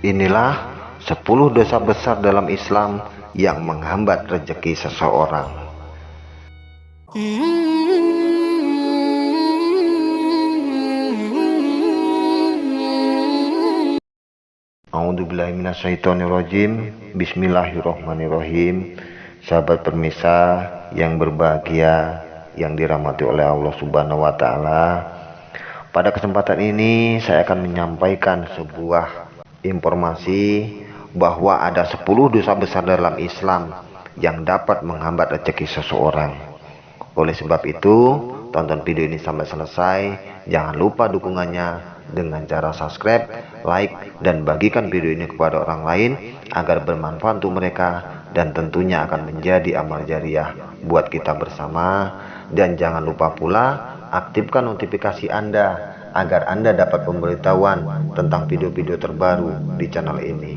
Inilah 10 dosa besar dalam Islam yang menghambat rezeki seseorang. A'udzubillahiminasyaitonirrajim. Bismillahirrahmanirrahim. Sahabat permisa yang berbahagia, yang dirahmati oleh Allah Subhanahu wa Ta'ala, pada kesempatan ini saya akan menyampaikan sebuah informasi bahwa ada 10 dosa besar dalam Islam yang dapat menghambat rezeki seseorang. Oleh sebab itu, tonton video ini sampai selesai. Jangan lupa dukungannya dengan cara subscribe, like, dan bagikan video ini kepada orang lain agar bermanfaat untuk mereka dan tentunya akan menjadi amal jariah buat kita bersama. Dan jangan lupa pula aktifkan notifikasi Anda agar Anda dapat pemberitahuan tentang video-video terbaru di channel ini.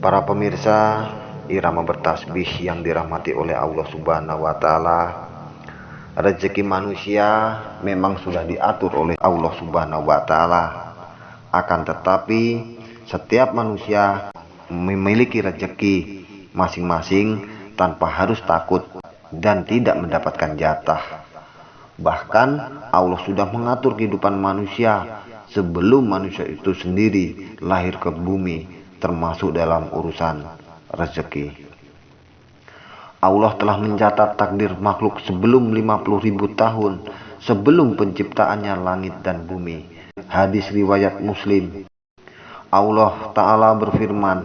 Para pemirsa, irama bertasbih yang dirahmati oleh Allah Subhanahu wa Ta'ala, rezeki manusia memang sudah diatur oleh Allah Subhanahu wa Ta'ala. Akan tetapi setiap manusia memiliki rezeki masing-masing tanpa harus takut dan tidak mendapatkan jatah. Bahkan Allah sudah mengatur kehidupan manusia sebelum manusia itu sendiri lahir ke bumi, termasuk dalam urusan rezeki. Allah telah mencatat takdir makhluk sebelum 50.000 tahun sebelum penciptaannya langit dan bumi. Hadis riwayat Muslim. Allah Ta'ala berfirman,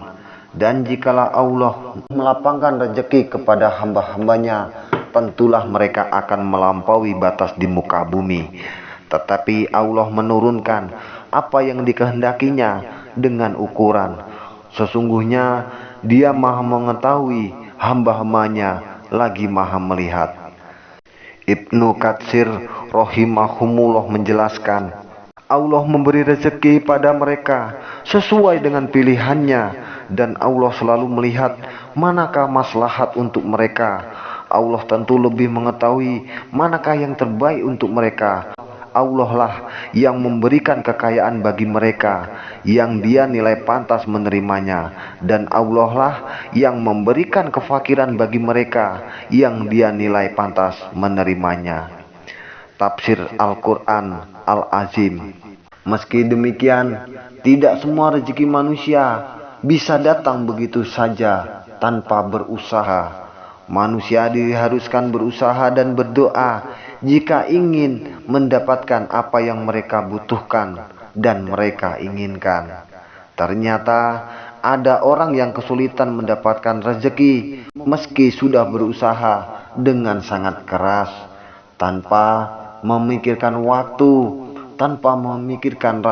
"Dan jikalau Allah melapangkan rezeki kepada hamba-hambanya, tentulah mereka akan melampaui batas di muka bumi. Tetapi Allah menurunkan apa yang dikehendakinya dengan ukuran. Sesungguhnya Dia Maha mengetahui hamba-hambanya, lagi Maha melihat." Ibnu Katsir rahimahumullah menjelaskan, Allah memberi rezeki pada mereka sesuai dengan pilihannya, dan Allah selalu melihat manakah maslahat untuk mereka. Allah tentu lebih mengetahui manakah yang terbaik untuk mereka. Allah lah yang memberikan kekayaan bagi mereka yang Dia nilai pantas menerimanya, dan Allah lah yang memberikan kefakiran bagi mereka yang Dia nilai pantas menerimanya. Tafsir Al-Quran Al-Azim. Meski demikian, tidak semua rezeki manusia bisa datang begitu saja tanpa berusaha. Manusia diharuskan berusaha dan berdoa jika ingin mendapatkan apa yang mereka butuhkan dan mereka inginkan. Ternyata ada orang yang kesulitan mendapatkan rezeki meski sudah berusaha dengan sangat keras, tanpa memikirkan waktu, tanpa memikirkan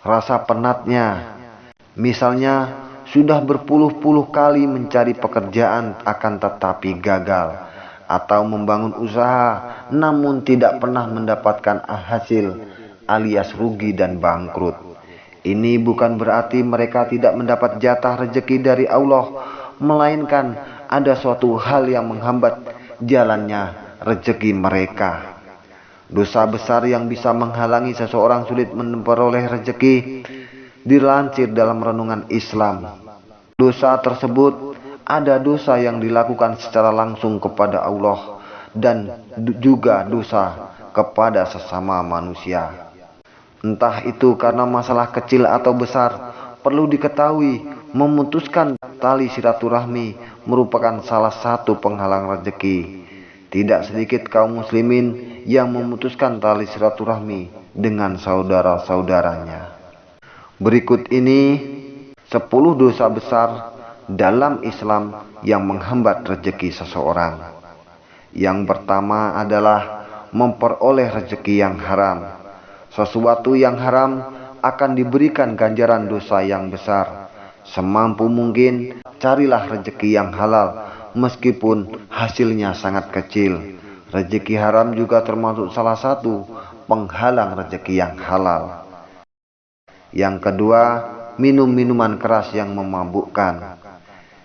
rasa penatnya. Misalnya, sudah berpuluh-puluh kali mencari pekerjaan akan tetapi gagal, atau membangun usaha namun tidak pernah mendapatkan hasil alias rugi dan bangkrut. Ini bukan berarti mereka tidak mendapat jatah rezeki dari Allah, melainkan ada suatu hal yang menghambat jalannya rezeki mereka. Dosa besar yang bisa menghalangi seseorang sulit memperoleh rezeki dilansir dalam renungan Islam. Dosa tersebut ada dosa yang dilakukan secara langsung kepada Allah dan juga dosa kepada sesama manusia. Entah itu karena masalah kecil atau besar, perlu diketahui memutuskan tali silaturahmi merupakan salah satu penghalang rezeki. Tidak sedikit kaum muslimin yang memutuskan tali silaturahmi dengan saudara-saudaranya. Berikut ini 10 dosa besar dalam Islam yang menghambat rezeki seseorang. Yang pertama adalah memperoleh rezeki yang haram. Sesuatu yang haram akan diberikan ganjaran dosa yang besar. Semampu mungkin carilah rezeki yang halal meskipun hasilnya sangat kecil. Rezeki haram juga termasuk salah satu penghalang rezeki yang halal. Yang kedua, minum minuman keras yang memabukkan.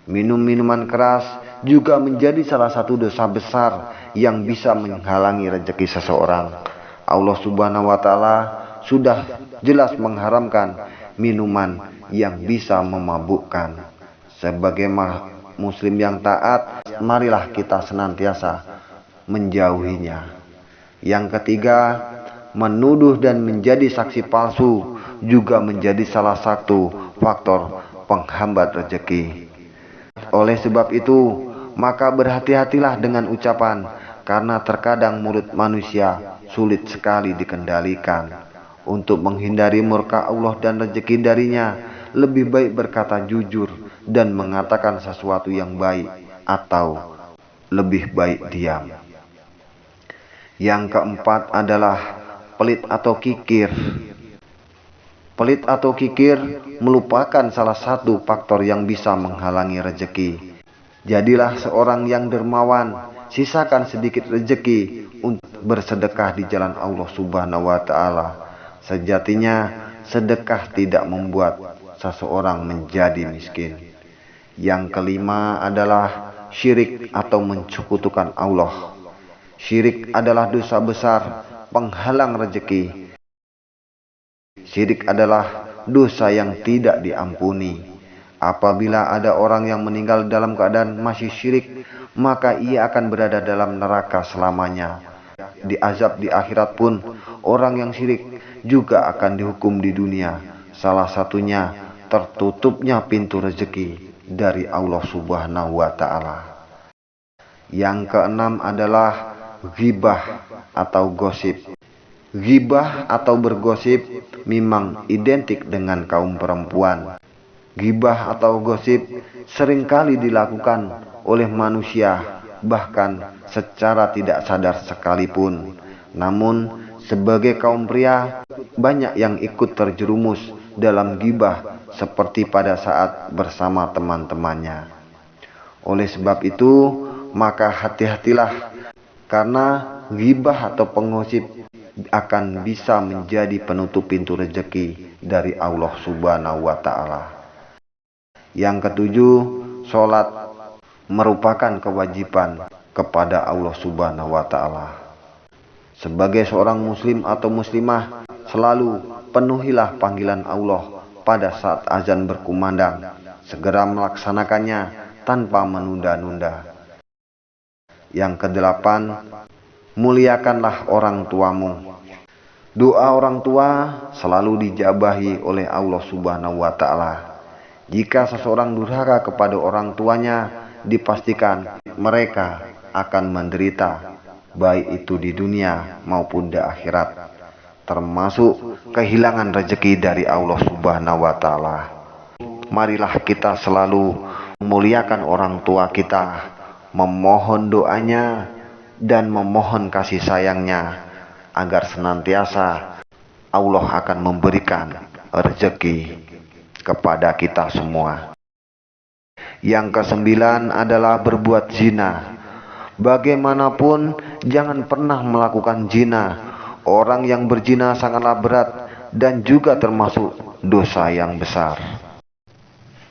Minum minuman keras juga menjadi salah satu dosa besar yang bisa menghalangi rezeki seseorang. Allah Subhanahu wa Ta'ala sudah jelas mengharamkan minuman yang bisa memabukkan. Sebagai muslim yang taat, marilah kita senantiasa menjauhinya. Yang ketiga, menuduh dan menjadi saksi palsu juga menjadi salah satu faktor penghambat rezeki. Oleh sebab itu, maka berhati-hatilah dengan ucapan, karena terkadang mulut manusia sulit sekali dikendalikan. Untuk menghindari murka Allah dan rezeki darinya, lebih baik berkata jujur dan mengatakan sesuatu yang baik, atau lebih baik diam. Yang keempat adalah pelit atau kikir. Pelit atau kikir merupakan salah satu faktor yang bisa menghalangi rezeki. Jadilah seorang yang dermawan, sisakan sedikit rezeki untuk bersedekah di jalan Allah Subhanahu wa Ta'ala. Sejatinya, sedekah tidak membuat seseorang menjadi miskin. Yang kelima adalah syirik atau mencukutukan Allah. Syirik adalah dosa besar penghalang rezeki. Syirik adalah dosa yang tidak diampuni. Apabila ada orang yang meninggal dalam keadaan masih syirik, maka ia akan berada dalam neraka selamanya. Diazab di akhirat pun, orang yang syirik juga akan dihukum di dunia. Salah satunya tertutupnya pintu rezeki dari Allah Subhanahu wa Ta'ala. Yang keenam adalah ghibah atau gosip. Ghibah atau bergosip memang identik dengan kaum perempuan. Ghibah atau gosip seringkali dilakukan oleh manusia, bahkan secara tidak sadar sekalipun. Namun, sebagai kaum pria, banyak yang ikut terjerumus dalam ghibah seperti pada saat bersama teman-temannya. Oleh sebab itu, maka hati-hatilah, karena ghibah atau penggosip akan bisa menjadi penutup pintu rezeki dari Allah Subhanahu wa Ta'ala. Yang ketujuh, sholat merupakan kewajiban kepada Allah Subhanahu wa Ta'ala. Sebagai seorang muslim atau muslimah, selalu penuhilah panggilan Allah pada saat azan berkumandang. Segera melaksanakannya tanpa menunda-nunda. Yang kedelapan, muliakanlah orang tuamu. Doa orang tua selalu dijabahi oleh Allah Subhanahu wa Ta'ala. Jika seseorang durhaka kepada orang tuanya, dipastikan mereka akan menderita, baik itu di dunia maupun di akhirat, termasuk kehilangan rezeki dari Allah Subhanahu wa Ta'ala. Marilah kita selalu memuliakan orang tua kita, memohon doanya dan memohon kasih sayangnya, agar senantiasa Allah akan memberikan rezeki kepada kita semua. Yang kesembilan adalah berbuat zina. Bagaimanapun, jangan pernah melakukan zina. Orang yang berzina sangatlah berat dan juga termasuk dosa yang besar.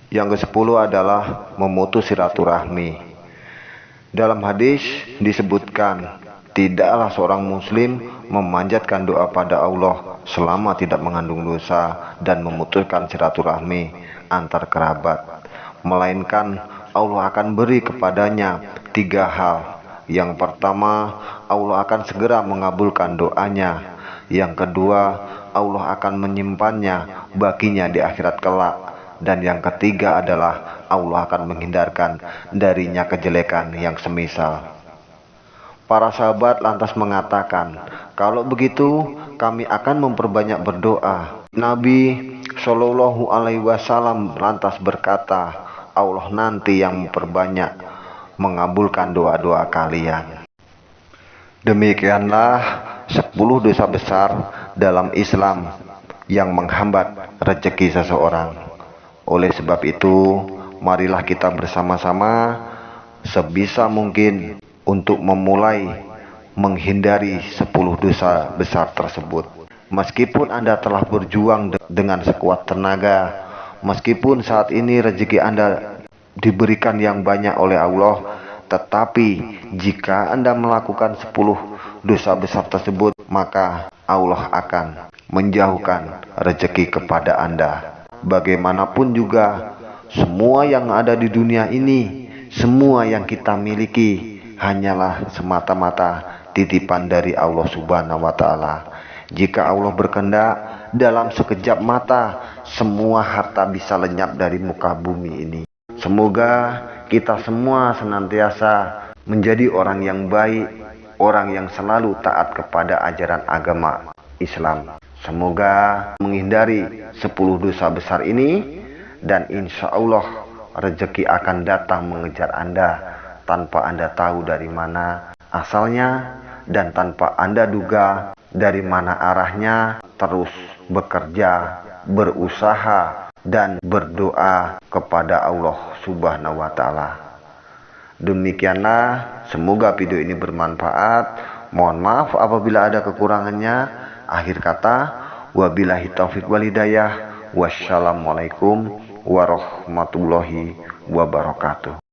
Yang ke-10 adalah memutus silaturahmi. Dalam hadis disebutkan, tidaklah seorang muslim memanjatkan doa pada Allah selama tidak mengandung dosa dan memutuskan silaturahmi antar kerabat, melainkan Allah akan beri kepadanya 3 hal. Yang pertama, Allah akan segera mengabulkan doanya. Yang kedua, Allah akan menyimpannya baginya di akhirat kelak. Dan yang ketiga adalah Allah akan menghindarkan darinya kejelekan yang semisal. Para sahabat lantas mengatakan, kalau begitu kami akan memperbanyak berdoa. Nabi Shallallahu Alaihi Wasallam lantas berkata, Allah nanti yang memperbanyak mengabulkan doa-doa kalian. Demikianlah 10 dosa besar dalam Islam yang menghambat rezeki seseorang. Oleh sebab itu, marilah kita bersama-sama sebisa mungkin untuk memulai menghindari 10 dosa besar tersebut. Meskipun Anda telah berjuang dengan sekuat tenaga, meskipun saat ini rezeki Anda diberikan yang banyak oleh Allah, tetapi jika Anda melakukan 10 dosa besar tersebut, maka Allah akan menjauhkan rezeki kepada Anda. bagaimanapun juga semua yang ada di dunia ini, semua yang kita miliki hanyalah semata-mata titipan dari Allah Subhanahu wa Ta'ala. Jika Allah berkehendak, dalam sekejap mata semua harta bisa lenyap dari muka bumi ini. Semoga kita semua senantiasa menjadi orang yang baik, orang yang selalu taat kepada ajaran agama Islam. Semoga menghindari 10 dosa besar ini, dan insya Allah rezeki akan datang mengejar Anda tanpa Anda tahu dari mana asalnya dan tanpa Anda duga dari mana arahnya. Terus bekerja, berusaha, dan berdoa kepada Allah Subhanahu wa Ta'ala. Demikianlah, semoga video ini bermanfaat. Mohon maaf apabila ada kekurangannya. Akhir kata, wabillahi taufiq wal hidayah. Wassalamualaikum warahmatullahi wabarakatuh.